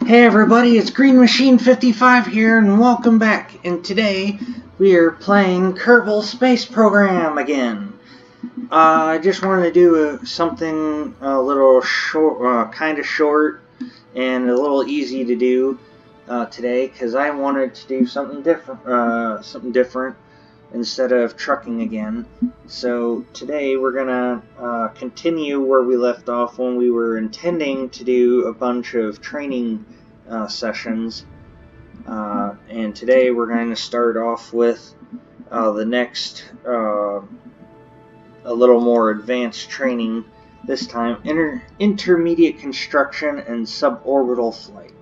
Hey everybody, it's Green Machine 55 here and welcome back. And today we are playing Kerbal Space Program again. I just wanted to do something a little short, kind of short and a little easy to do today because I wanted to do something different instead of trucking again. So today we're gonna continue where we left off when we were intending to do a bunch of training sessions, and today we're going to start off with the next a little more advanced training, this time intermediate construction and suborbital flight.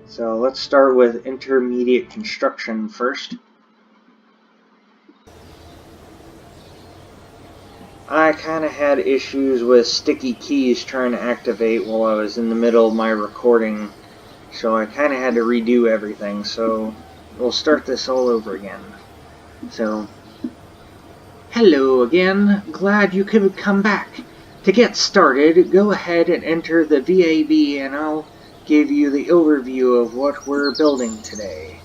So let's start with intermediate construction first. I kind of had issues with sticky keys trying to activate while I was in the middle of my recording, so I kind of had to redo everything, so we'll start this all over again. So, hello again, glad you could come back. To get started, go ahead and enter the VAB and I'll give you the overview of what we're building today.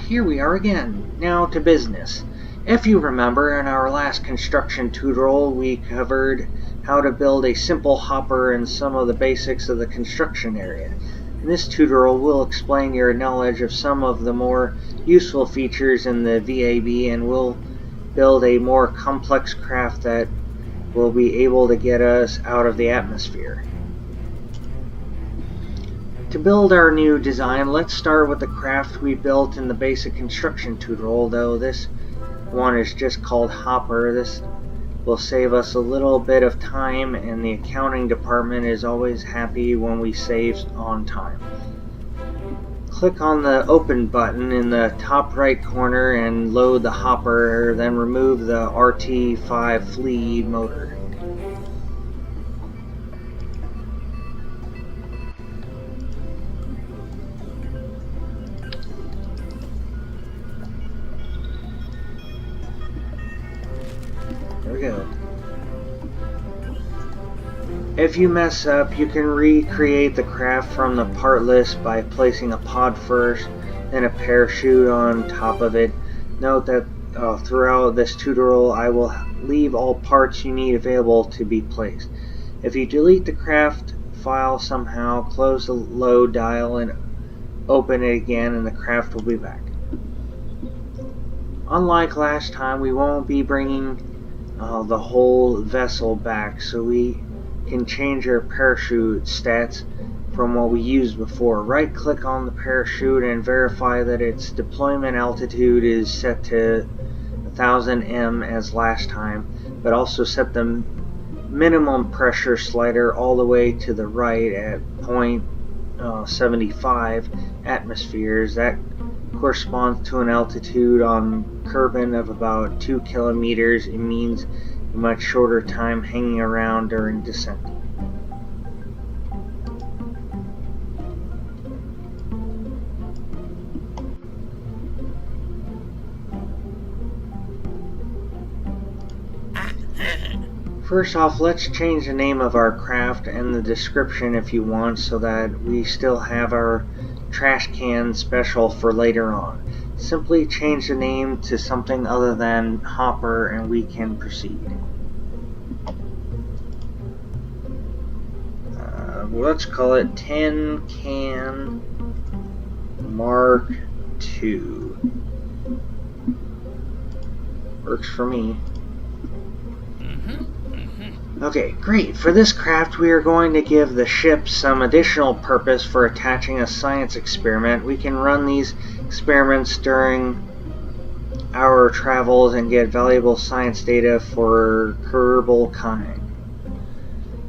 Here we are again. Now to business. If you remember, in our last construction tutorial we covered how to build a simple hopper and some of the basics of the construction area. In this tutorial we'll explain your knowledge of some of the more useful features in the VAB, and we'll build a more complex craft that will be able to get us out of the atmosphere. To build our new design, let's start with the craft we built in the basic construction tutorial, though this one is just called Hopper. This will save us a little bit of time, and the accounting department is always happy when we save on time. Click on the Open button in the top right corner and load the Hopper, then remove the RT5 flea motor. There we go. If you mess up, you can recreate the craft from the part list by placing a pod first, then a parachute on top of it. Note that throughout this tutorial I will leave all parts you need available to be placed. If you delete the craft file somehow, close the load dial and open it again and the craft will be back. Unlike last time, we won't be bringing the whole vessel back, so we can change our parachute stats from what we used before. Right click on the parachute and verify that its deployment altitude is set to 1000 m as last time, but also set the minimum pressure slider all the way to the right at 0.75 atmospheres. That corresponds to an altitude on Kerbal of about 2 kilometers. It means a much shorter time hanging around during descent. First off, let's change the name of our craft and the description if you want, so that we still have our trash can special for later on. Simply change the name to something other than Hopper and we can proceed. Let's call it Tin Can Mark II. Works for me. Okay, great. For this craft, we are going to give the ship some additional purpose for attaching a science experiment. We can run these experiments during our travels and get valuable science data for Kerbal kind.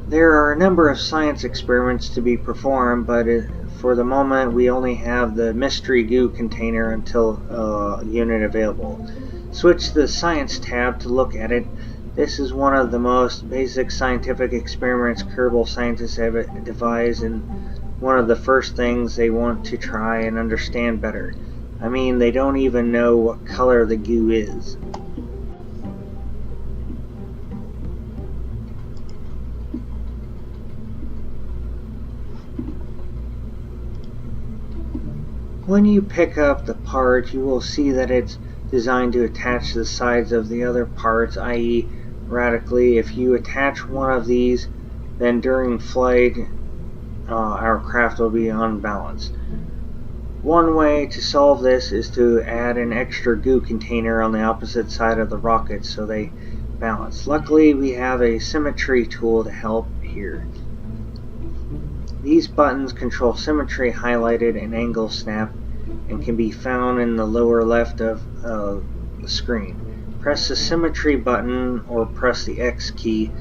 There are a number of science experiments to be performed, but for the moment we only have the mystery goo container until a unit available. Switch the Science tab to look at it. This is one of the most basic scientific experiments Kerbal scientists have devised, and one of the first things they want to try and understand better. I mean, they don't even know what color the goo is. When you pick up the part, you will see that it's designed to attach to the sides of the other parts, i.e. radically. If you attach one of these, then during flight our craft will be unbalanced. One way to solve this is to add an extra goo container on the opposite side of the rocket so they balance. Luckily, we have a symmetry tool to help here. These buttons control symmetry highlighted and angle snap and can be found in the lower left of the screen. Press the symmetry button or press the X key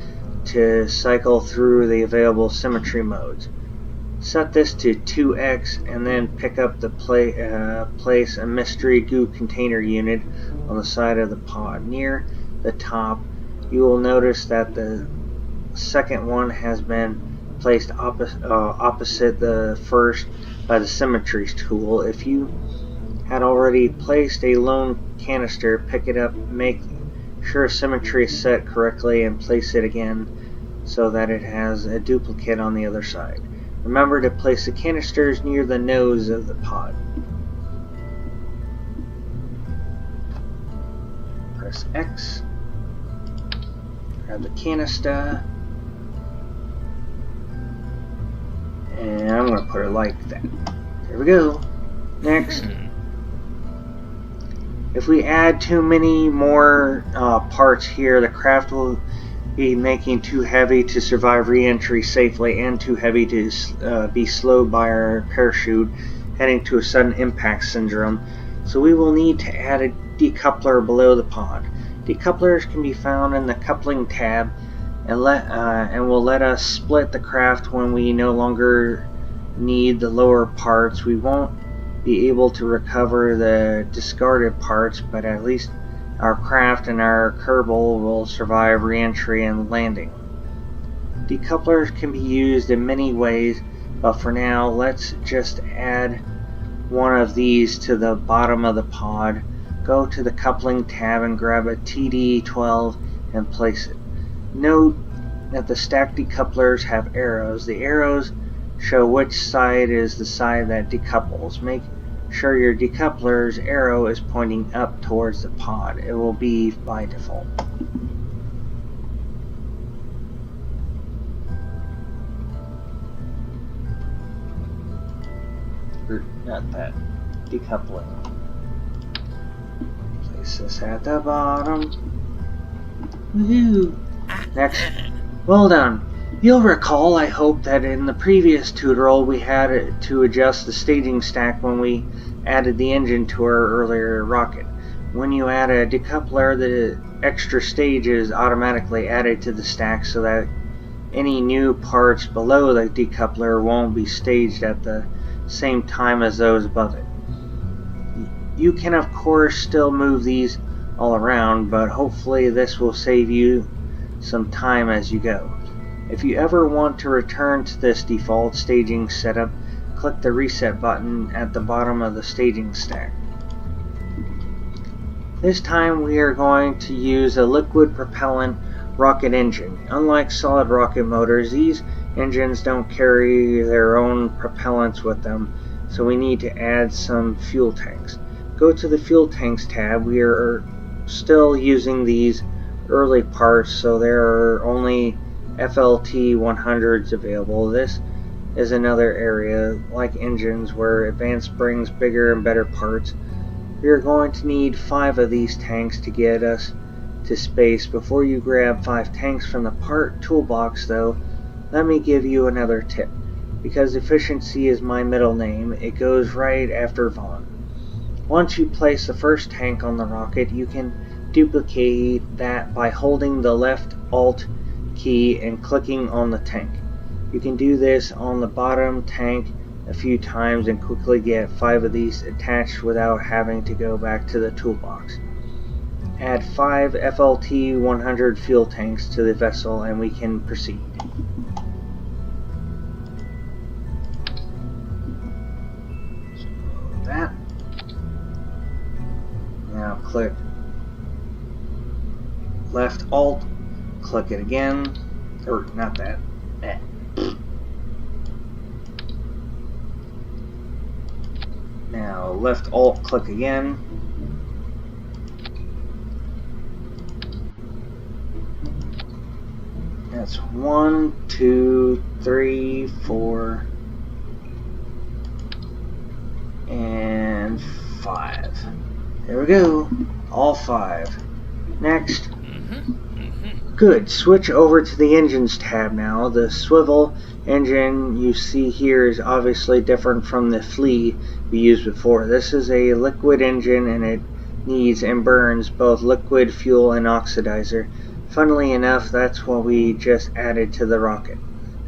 to cycle through the available symmetry modes. Set this to 2x and then pick up the place a mystery goo container unit on the side of the pod. Near the top, you will notice that the second one has been placed opposite the first by the symmetry tool. If you had already placed a lone canister, pick it up, make sure symmetry is set correctly, and place it again so that it has a duplicate on the other side. Remember to place the canisters near the nose of the pod. Press X, grab the canister, and I'm going to put it like that. There we go. Next. If we add too many more parts here, the craft will be making too heavy to survive re-entry safely and too heavy to be slowed by our parachute, heading to a sudden impact syndrome. So we will need to add a decoupler below the pod. Decouplers can be found in the coupling tab and will let us split the craft when we no longer need the lower parts. We won't be able to recover the discarded parts, but at least our craft and our kerbal will survive re-entry and landing. Decouplers can be used in many ways, but for now, let's just add one of these to the bottom of the pod. Go to the coupling tab and grab a TD12 and place it. Note that the stacked decouplers have arrows. The arrows show which side is the side that decouples. Make sure your decoupler's arrow is pointing up towards the pod. It will be by default. Not that. Decoupling. Place this at the bottom. Woohoo! Next. Well done. You'll recall, I hope, that in the previous tutorial we had to adjust the staging stack when we added the engine to our earlier rocket. When you add a decoupler, the extra stage is automatically added to the stack so that any new parts below the decoupler won't be staged at the same time as those above it. You can of course still move these all around, but hopefully this will save you some time as you go. If you ever want to return to this default staging setup, click the reset button at the bottom of the staging stack. This time we are going to use a liquid propellant rocket engine. Unlike solid rocket motors, these engines don't carry their own propellants with them, so we need to add some fuel tanks. Go to the fuel tanks tab. We are still using these early parts, so there are only FLT 100s available. This is another area, like engines, where advanced brings bigger and better parts. We are going to need 5 of these tanks to get us to space. Before you grab 5 tanks from the part toolbox though, let me give you another tip. Because efficiency is my middle name, it goes right after Vaughn. Once you place the first tank on the rocket, you can duplicate that by holding the left Alt key and clicking on the tank. You can do this on the bottom tank a few times and quickly get 5 of these attached without having to go back to the toolbox. Add 5 FLT 100 fuel tanks to the vessel and we can proceed. So that. Now click left Alt, click it again, or not that. Now left alt click again. That's 1, 2, 3, 4, and 5. There we go. All 5. Next. Good. Switch over to the Engines tab now. The swivel engine you see here is obviously different from the flea we used before. This is a liquid engine and it needs and burns both liquid fuel and oxidizer. Funnily enough, that's what we just added to the rocket.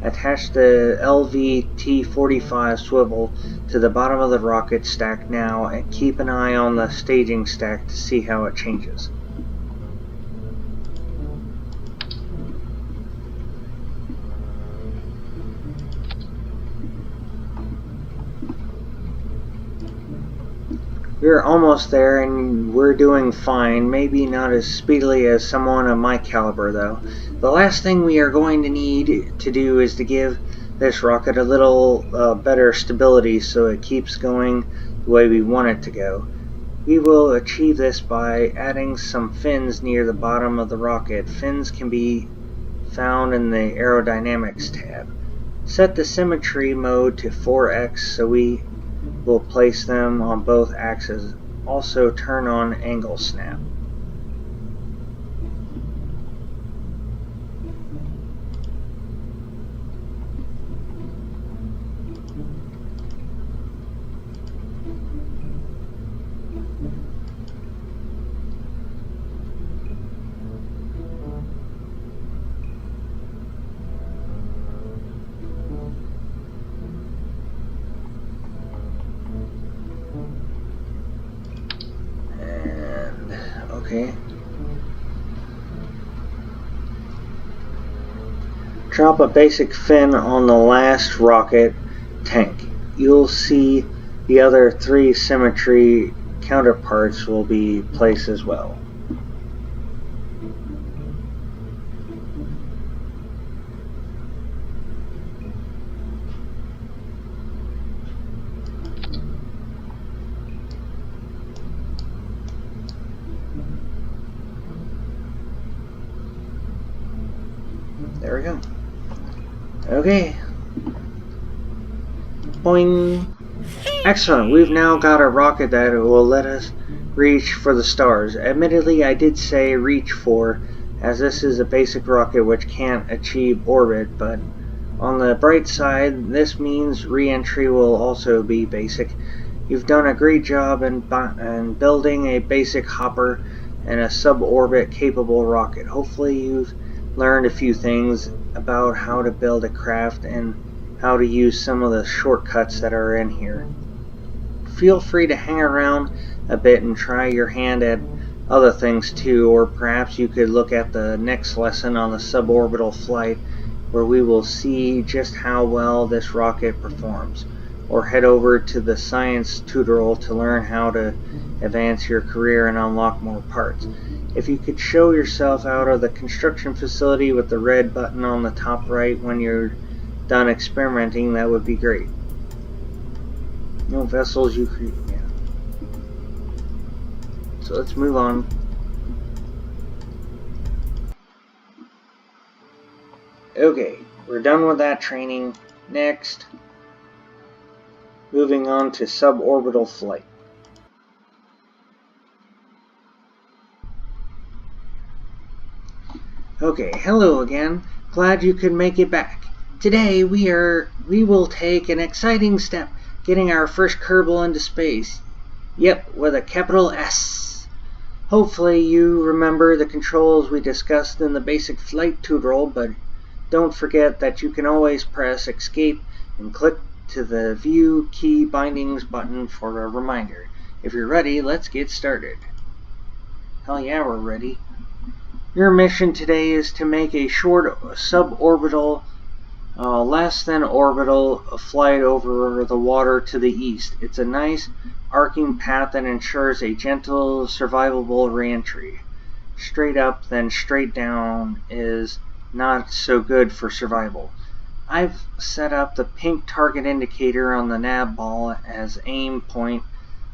Attach the LVT-45 swivel to the bottom of the rocket stack now and keep an eye on the staging stack to see how it changes. We're almost there and we're doing fine, maybe not as speedily as someone of my caliber though. The last thing we are going to need to do is to give this rocket a little better stability so it keeps going the way we want it to go. We will achieve this by adding some fins near the bottom of the rocket. Fins can be found in the aerodynamics tab. Set the symmetry mode to 4x so we will place them on both axes. Also turn on angle snap. Okay. Drop a basic fin on the last rocket tank. You'll see the other 3 symmetry counterparts will be placed as well. There we go. Okay. Boing. Excellent. We've now got a rocket that will let us reach for the stars. Admittedly, I did say reach for, as this is a basic rocket which can't achieve orbit, but on the bright side, this means re-entry will also be basic. You've done a great job in building a basic hopper and a suborbit capable rocket. Hopefully you've learned a few things about how to build a craft and how to use some of the shortcuts that are in here. Feel free to hang around a bit and try your hand at other things too, or perhaps you could look at the next lesson on the suborbital flight where we will see just how well this rocket performs, or head over to the science tutorial to learn how to advance your career and unlock more parts. If you could show yourself out of the construction facility with the red button on the top right when you're done experimenting, that would be great. No vessels you create. Yeah. So let's move on. Okay, we're done with that training. Next, moving on to suborbital flight. Okay, hello again. Glad you could make it back. Today we will take an exciting step, getting our first kerbal into space. Yep, with a capital S. Hopefully you remember the controls we discussed in the basic flight tutorial, but don't forget that you can always press escape and click to the view key bindings button for a reminder. If you're ready, let's get started. Hell yeah, we're ready. Your mission today is to make a short suborbital, less than orbital flight over the water to the east. It's a nice arcing path that ensures a gentle, survivable re-entry. Straight up, then straight down is not so good for survival. I've set up the pink target indicator on the nav ball as aim point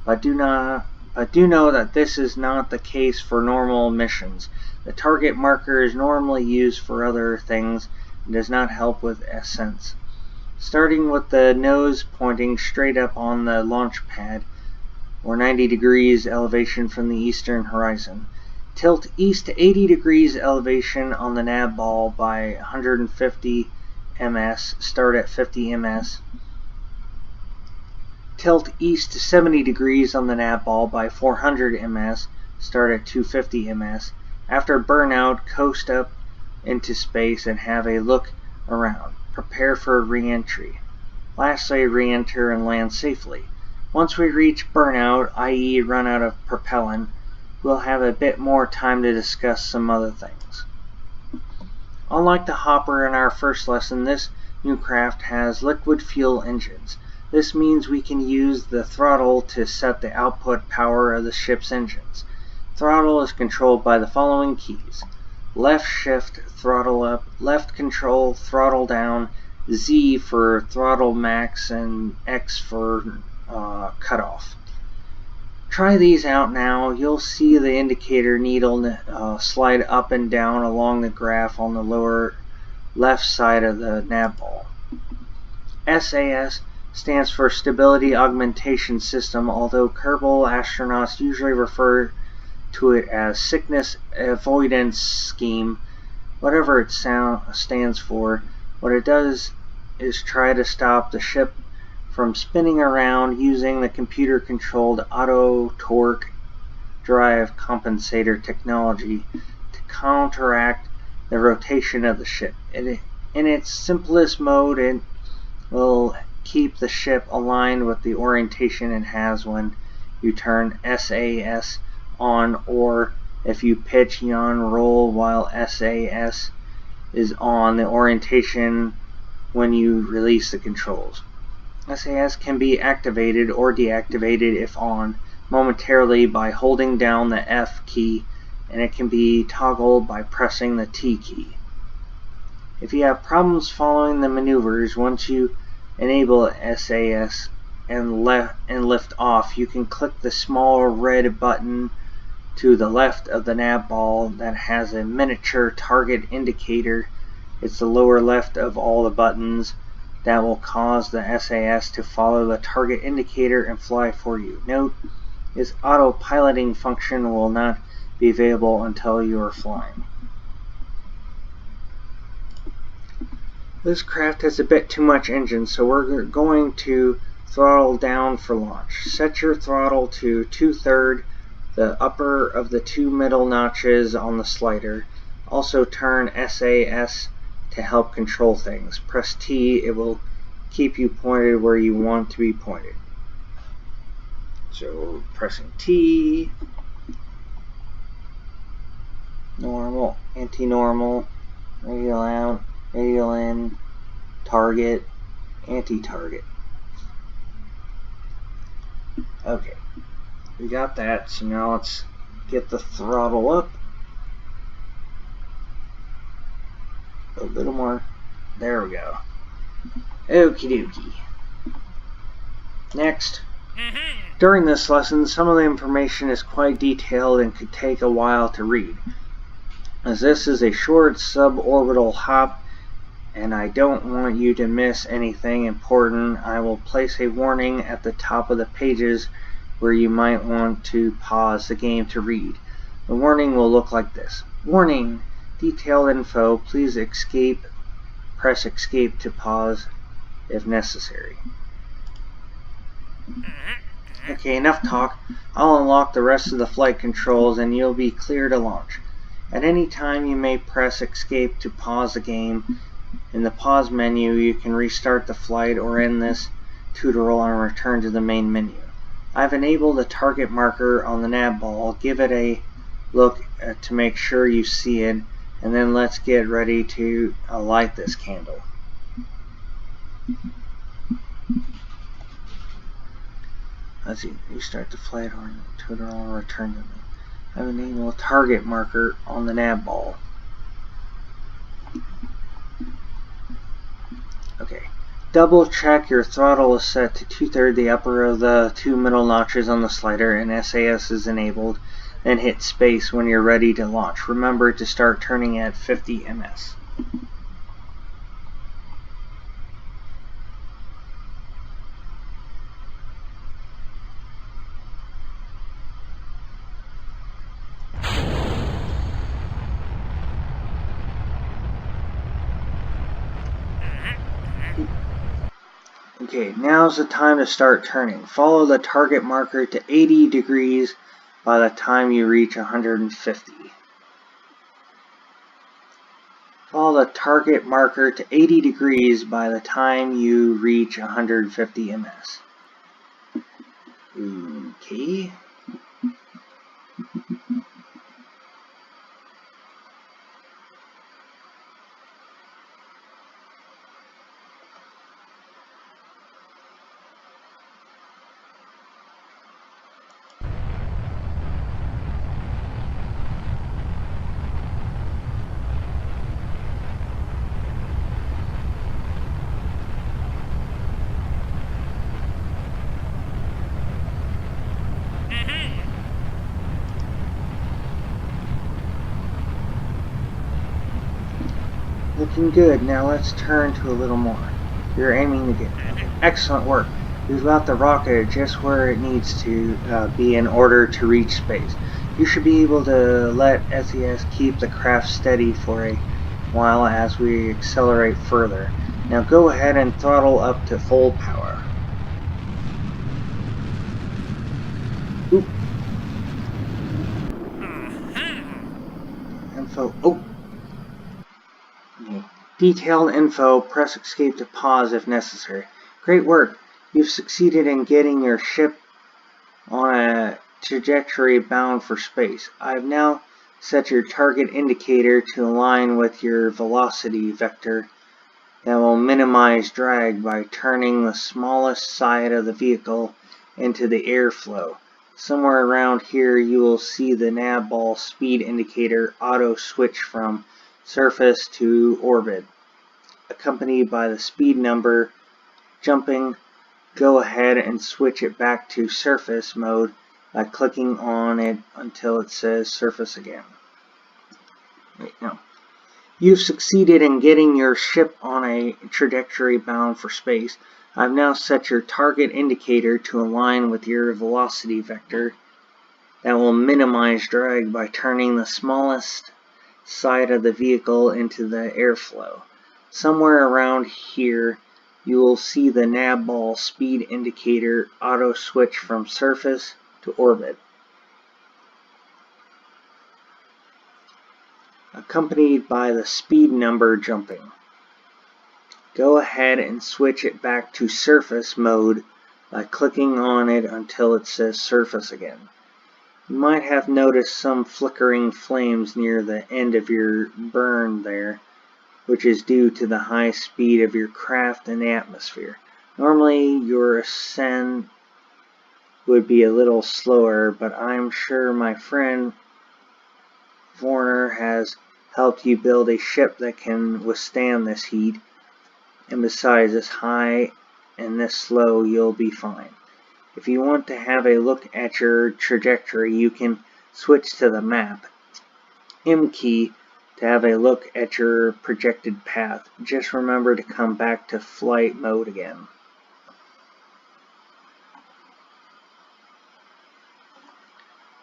but do know that this is not the case for normal missions. The target marker is normally used for other things and does not help with ascents. Starting with the nose pointing straight up on the launch pad, or 90 degrees elevation from the eastern horizon. Tilt east to 80 degrees elevation on the nav ball by 150 ms. Start at 50 ms. Tilt east to 70 degrees on the nav ball by 400 ms. Start at 250 ms. After burnout, coast up into space and have a look around. Prepare for re-entry. Lastly, re-enter and land safely. Once we reach burnout, i.e. run out of propellant, we'll have a bit more time to discuss some other things. Unlike the Hopper in our first lesson, this new craft has liquid fuel engines. This means we can use the throttle to set the output power of the ship's engines. Throttle is controlled by the following keys: left shift, throttle up; left control, throttle down; Z for throttle max, and X for cutoff. Try these out now. You'll see the indicator needle slide up and down along the graph on the lower left side of the nav ball. SAS stands for Stability Augmentation System, although kerbal astronauts usually refer to it as Sickness Avoidance Scheme. Whatever it stands for, what it does is try to stop the ship from spinning around using the computer-controlled auto torque drive compensator technology to counteract the rotation of the ship. In its simplest mode, it will keep the ship aligned with the orientation it has when you turn SAS on, or if you pitch, yaw, roll while SAS is on, the orientation when you release the controls. SAS can be activated or deactivated if on momentarily by holding down the F key, and it can be toggled by pressing the T key. If you have problems following the maneuvers, once you enable SAS and lift off, you can click the small red button to the left of the nav ball that has a miniature target indicator. It's the lower left of all the buttons. That will cause the SAS to follow the target indicator and fly for you. Note, this auto-piloting function will not be available until you are flying. This craft has a bit too much engine, so we're going to throttle down for launch. Set your throttle to 2/3, the upper of the two middle notches on the slider. Also turn SAS to help control things. Press T, it will keep you pointed where you want to be pointed. So pressing T, normal, anti-normal, radial out, radial in, target, anti-target. Okay, we got that, so now let's get the throttle up. A little more. There we go. Okie dokie. Next. During this lesson, some of the information is quite detailed and could take a while to read. As this is a short suborbital hop and I don't want you to miss anything important, I will place a warning at the top of the pages where you might want to pause the game to read. The warning will look like this. Warning! Detailed info. Please press escape to pause if necessary. Okay, enough talk. I'll unlock the rest of the flight controls and you'll be clear to launch. At any time you may press escape to pause the game. In the pause menu you can restart the flight or end this tutorial and return to the main menu. I've enabled the target marker on the nav ball. Give it a look to make sure you see it, and then let's get ready to light this candle. Let's see, restart the flight or tutorial and return to me. I've enabled a target marker on the nav ball. Okay, double check your throttle is set to 2/3 the upper of the two middle notches on the slider and SAS is enabled. Then hit space when you're ready to launch. Remember to start turning at 50 ms. Okay, now's the time to start turning. Follow the target marker to 80 degrees by the time you reach 150. Follow the target marker to 80 degrees by the time you reach 150 ms. Okay. Looking good. Now let's turn to a little more. You're aiming to get. Okay. Excellent work. You've got the rocket just where it needs to be in order to reach space. You should be able to let SES keep the craft steady for a while as we accelerate further. Now go ahead and throttle up to full power. Oop. Info. Oh. Detailed info. Press escape to pause if necessary. Great work. You've succeeded in getting your ship on a trajectory bound for space. I've now set your target indicator to align with your velocity vector that will minimize drag by turning the smallest side of the vehicle into the airflow. Somewhere around here you will see the nav ball speed indicator auto switch from surface to orbit, accompanied by the speed number jumping. Go ahead and switch it back to surface mode by clicking on it until it says surface again. Wait, no. You've succeeded in getting your ship on a trajectory bound for space. I've now set your target indicator to align with your velocity vector that will minimize drag by turning the smallest side of the vehicle into the airflow. Somewhere around here you will see the nav ball speed indicator auto switch from surface to orbit, accompanied by the speed number jumping. Go ahead and switch it back to surface mode by clicking on it until it says surface again. You might have noticed some flickering flames near the end of your burn there, which is due to the high speed of your craft in the atmosphere. Normally your ascent would be a little slower, but I'm sure my friend Warner has helped you build a ship that can withstand this heat, and besides, this high and this slow, you'll be fine. If you want to have a look at your trajectory, you can switch to the map, M key, to have a look at your projected path. Just remember to come back to flight mode again.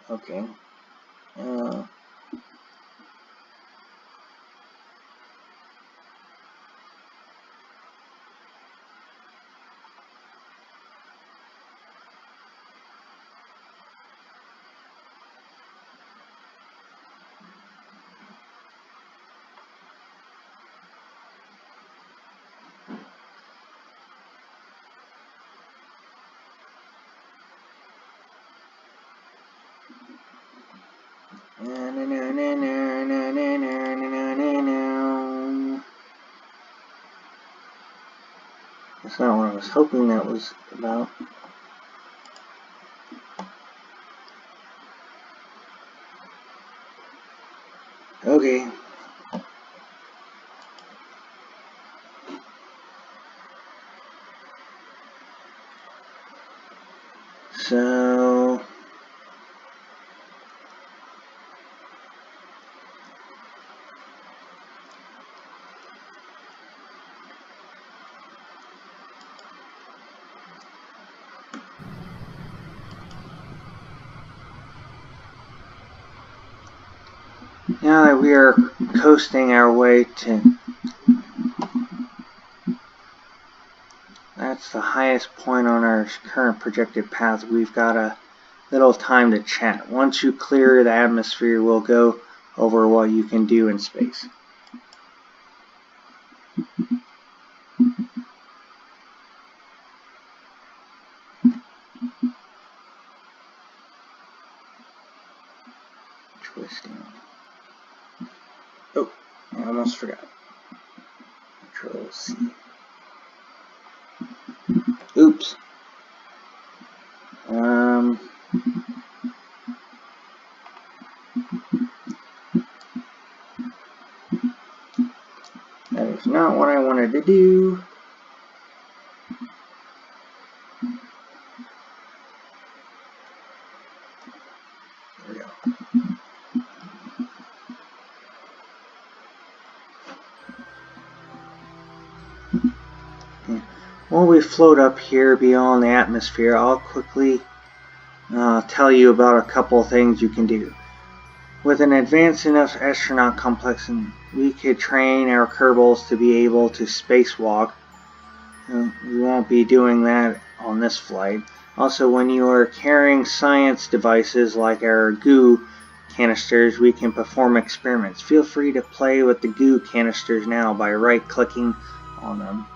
Okay. That's not what I was hoping that was about. Okay. So now that we are coasting our way to, that's the highest point on our current projected path, we've got a little time to chat. Once you clear the atmosphere, we'll go over what you can do in space. Twisting. Oh, I almost forgot. Control C. Oops. That is not what I wanted to do. There we go. Okay. While we float up here beyond the atmosphere, I'll quickly tell you about a couple of things you can do. With an advanced enough astronaut complex, we could train our kerbals to be able to spacewalk. We won't be doing that on this flight. Also, when you are carrying science devices like our goo canisters, we can perform experiments. Feel free to play with the goo canisters now by right-clicking on them.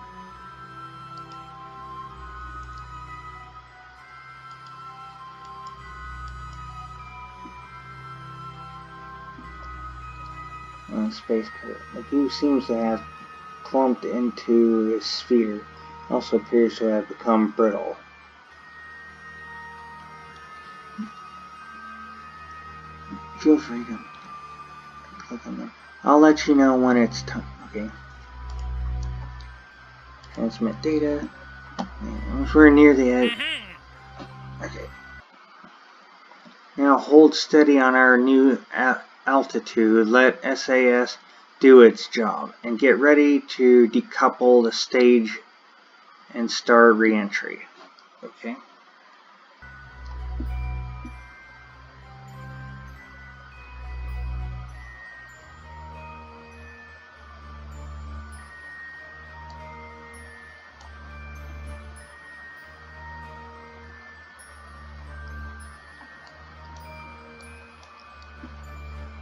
Space current. The goo seems to have clumped into a sphere. It also appears to have become brittle. Feel free to click on them. I'll let you know when it's time. Okay. Transmit data. If we're near the edge. Okay. Now hold steady on our new altitude. Let SAS do its job. And get ready to decouple the stage and start re-entry. Okay.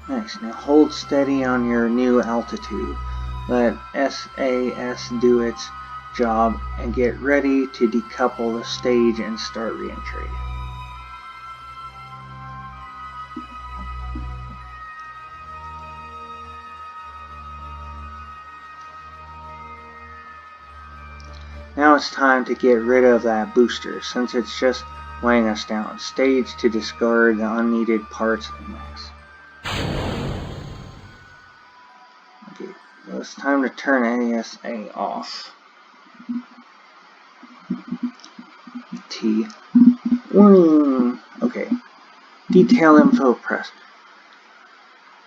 Nice. Now hold steady on your new altitude. Let SAS do its job and get ready to decouple the stage and start re-entry. Now it's time to get rid of that booster since it's just weighing us down. Stage to discard the unneeded parts and mass. Okay, well, it's time to turn ASA off. T. Warning! Okay. Detail info press.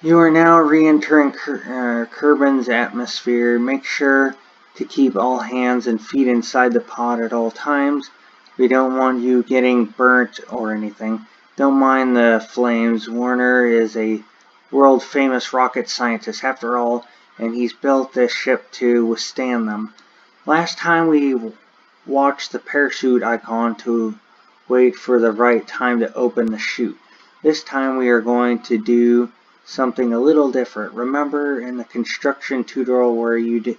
You are now re-entering Kerbin's atmosphere. Make sure to keep all hands and feet inside the pod at all times. We don't want you getting burnt or anything. Don't mind the flames. Warner is a world-famous rocket scientist after all, and he's built this ship to withstand them. Last time we watched the parachute icon to wait for the right time to open the chute. This time we are going to do something a little different. Remember in the construction tutorial where you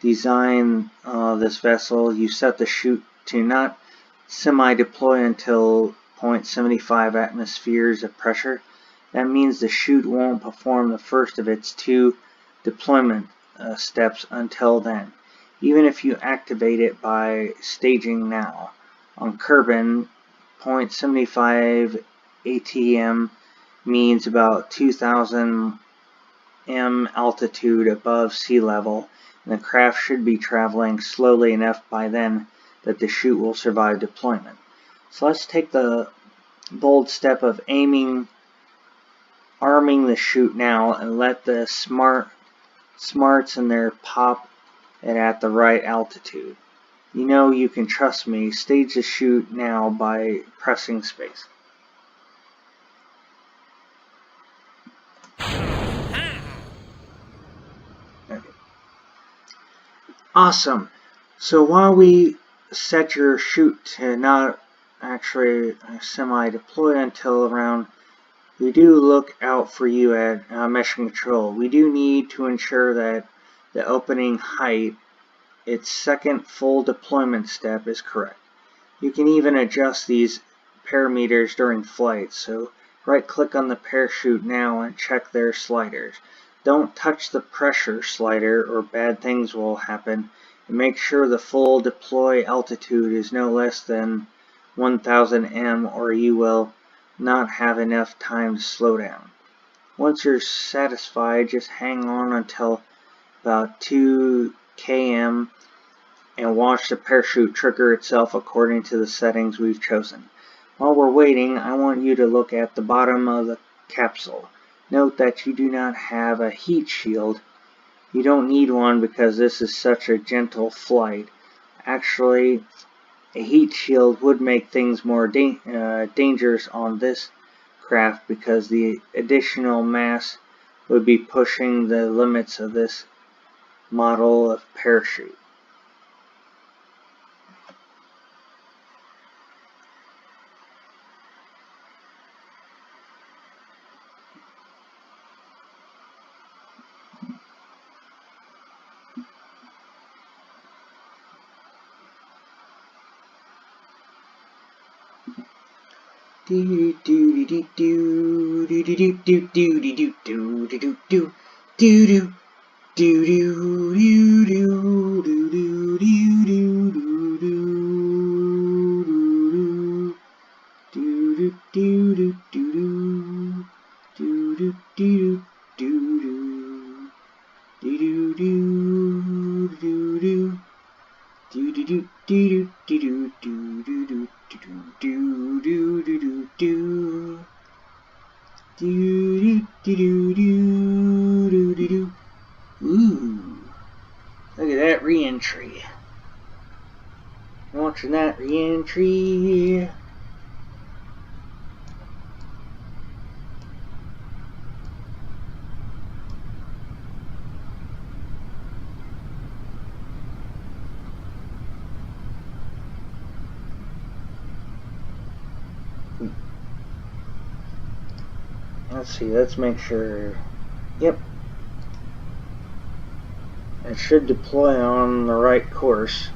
design this vessel, you set the chute to not semi-deploy until 0.75 atmospheres of pressure. That means the chute won't perform the first of its two deployment steps until then, even if you activate it by staging now. On Kerbin, 0.75 ATM means about 2,000 m altitude above sea level, and the craft should be traveling slowly enough by then that the chute will survive deployment. So let's take the bold step of arming the chute now, and let the smarts in there pop it at the right altitude. You know you can trust me. Stage the chute now by pressing space. Okay. Awesome. So while we set your chute to not actually semi-deploy until around, we do look out for you at mission control. We do need to ensure that the opening height, its second full deployment step, is correct. You can even adjust these parameters during flight, so right-click on the parachute now and check their sliders. Don't touch the pressure slider or bad things will happen, and make sure the full deploy altitude is no less than 1000 m or you will not have enough time to slow down. Once you're satisfied, just hang on until about 2 km and watch the parachute trigger itself according to the settings we've chosen. While we're waiting, I want you to look at the bottom of the capsule. Note that you do not have a heat shield. You don't need one because this is such a gentle flight. Actually, a heat shield would make things more dangerous on this craft because the additional mass would be pushing the limits of this model of parachute. Do do do do do do do do do do do do do do do do Ooh, look at that re-entry. Watching that re-entry. Let's see, let's make sure. Yep. It should deploy on the right course.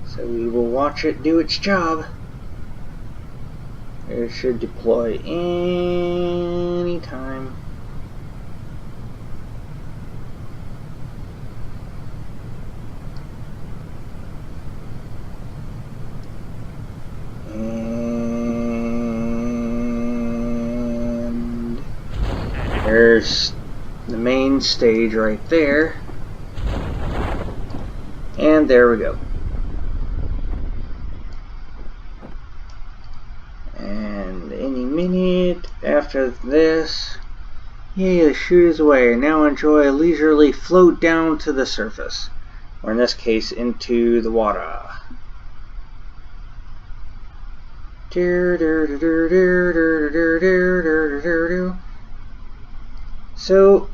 So we will watch it do its job. It should deploy anytime. And there's the main stage right there. And there we go. And any minute after this, yay, the chute is away. Now enjoy a leisurely float down to the surface, or in this case, into the water. So,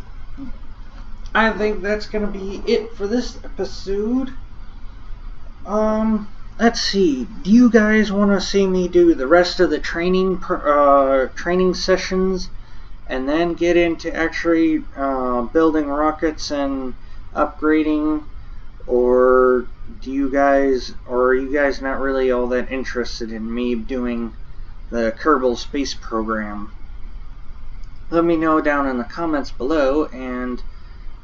I think that's going to be it for this episode. Let's see. Do you guys want to see me do the rest of the training sessions, and then get into actually building rockets and upgrading, or are you guys not really all that interested in me doing the Kerbal space program? Let me know down in the comments below, and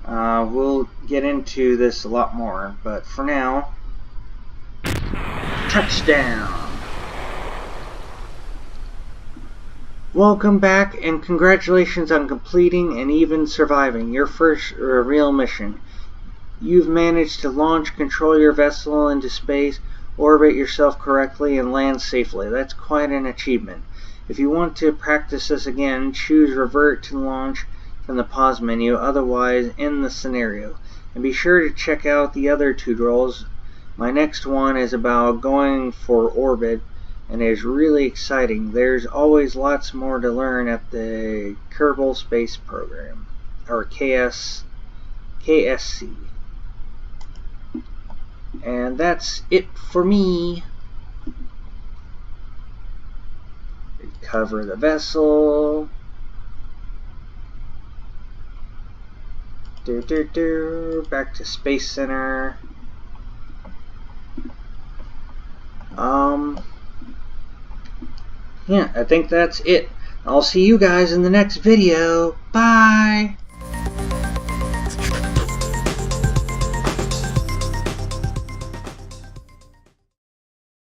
we'll get into this a lot more. But for now, touchdown! Welcome back, and congratulations on completing and even surviving your first real mission. You've managed to launch control your vessel into space orbit yourself correctly and land safely. That's quite an achievement. If you want to practice this again, choose revert to launch from the pause menu, otherwise end the scenario. And be sure to check out the other tutorials. My next one is about going for orbit and is really exciting. There's always lots more to learn at the Kerbal Space Program, or KSC. And that's it for me. Recover the vessel. Back to Space Center. Yeah, I think that's it. I'll see you guys in the next video. Bye!